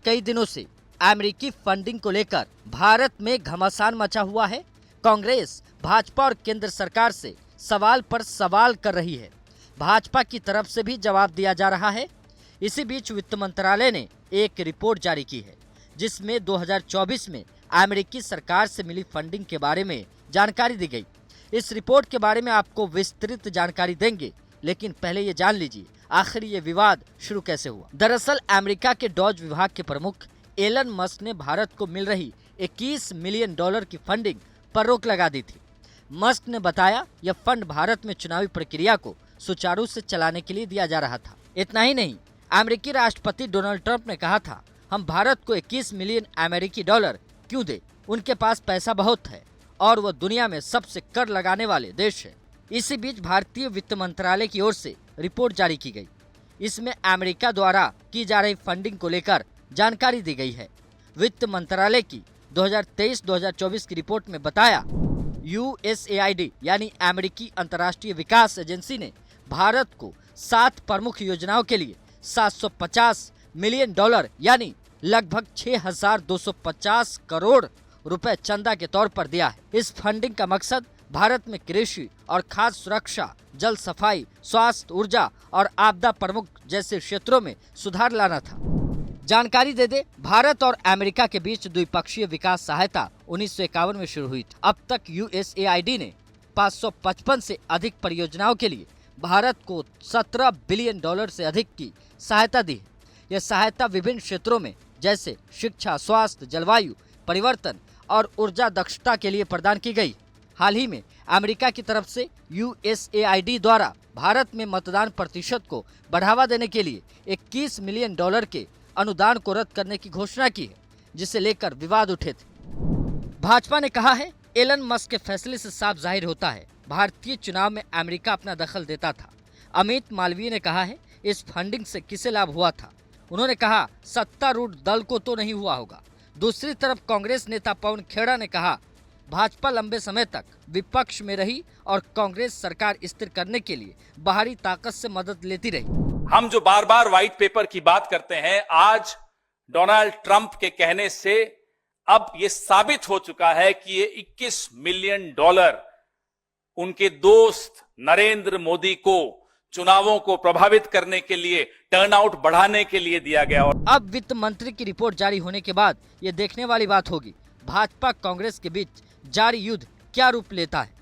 कई दिनों से अमेरिकी फंडिंग को लेकर भारत में घमासान मचा हुआ है। कांग्रेस, भाजपा और केंद्र सरकार से सवाल पर सवाल कर रही है। भाजपा की तरफ से भी जवाब दिया जा रहा है। इसी बीच वित्त मंत्रालय ने एक रिपोर्ट जारी की है, जिसमें 2024 में अमेरिकी सरकार से मिली फंडिंग के बारे में जानकारी दी गई। इस रिपोर्ट के बारे में आपको विस्तृत जानकारी देंगे, लेकिन पहले ये जान लीजिए आखिर ये विवाद शुरू कैसे हुआ। दरअसल अमेरिका के डॉज विभाग के प्रमुख एलन मस्क ने भारत को मिल रही 21 मिलियन डॉलर की फंडिंग पर रोक लगा दी थी। मस्क ने बताया यह फंड भारत में चुनावी प्रक्रिया को सुचारू से चलाने के लिए दिया जा रहा था। इतना ही नहीं, अमेरिकी राष्ट्रपति डोनाल्ड ट्रंप ने कहा था, हम भारत को 21 मिलियन अमेरिकी डॉलर क्यों दे, उनके पास पैसा बहुत है और वह दुनिया में सबसे कर लगाने वाले देश है। इसी बीच भारतीय वित्त मंत्रालय की ओर से रिपोर्ट जारी की गई। इसमें अमेरिका द्वारा की जा रही फंडिंग को लेकर जानकारी दी गई है। वित्त मंत्रालय की 2023-2024 की रिपोर्ट में बताया, USAID यानी अमेरिकी अंतर्राष्ट्रीय विकास एजेंसी ने भारत को 7 प्रमुख योजनाओं के लिए 750 मिलियन डॉलर यानी लगभग 6,250 करोड़ रुपए चंदा के तौर पर दिया है। इस फंडिंग का मकसद भारत में कृषि और खाद्य सुरक्षा, जल सफाई, स्वास्थ्य, ऊर्जा और आपदा प्रमुख जैसे क्षेत्रों में सुधार लाना था। जानकारी दे दे, भारत और अमेरिका के बीच द्विपक्षीय विकास सहायता 1951 में शुरू हुई थी। अब तक USAID ने 555 से अधिक परियोजनाओं के लिए भारत को 17 बिलियन डॉलर से अधिक की सहायता दी है। यह सहायता विभिन्न क्षेत्रों में जैसे शिक्षा, स्वास्थ्य, जलवायु परिवर्तन और ऊर्जा दक्षता के लिए प्रदान की गई। हाल ही में अमेरिका की तरफ से USAID द्वारा भारत में मतदान प्रतिशत को बढ़ावा देने के लिए 21 मिलियन डॉलर के अनुदान को रद्द करने की घोषणा की है, जिसे लेकर विवाद उठे थे। भाजपा ने कहा है, एलन मस्क के फैसले से साफ जाहिर होता है भारतीय चुनाव में अमेरिका अपना दखल देता था। अमित मालवीय ने कहा है, इस फंडिंग से किसे लाभ हुआ था। उन्होंने कहा, सत्तारूढ़ दल को तो नहीं हुआ होगा। दूसरी तरफ कांग्रेस नेता पवन खेड़ा ने कहा, भाजपा लंबे समय तक विपक्ष में रही और कांग्रेस सरकार स्थिर करने के लिए बाहरी ताकत से मदद लेती रही। हम जो बार बार व्हाइट पेपर की बात करते हैं, आज डोनाल्ड ट्रंप के कहने से अब यह साबित हो चुका है कि ये 21 मिलियन डॉलर उनके दोस्त नरेंद्र मोदी को चुनावों को प्रभावित करने के लिए, टर्नआउट बढ़ाने के लिए दिया गया। और अब वित्त मंत्री की रिपोर्ट जारी होने के बाद ये देखने वाली बात होगी, भाजपा कांग्रेस के बीच जारी युद्ध क्या रूप लेता है।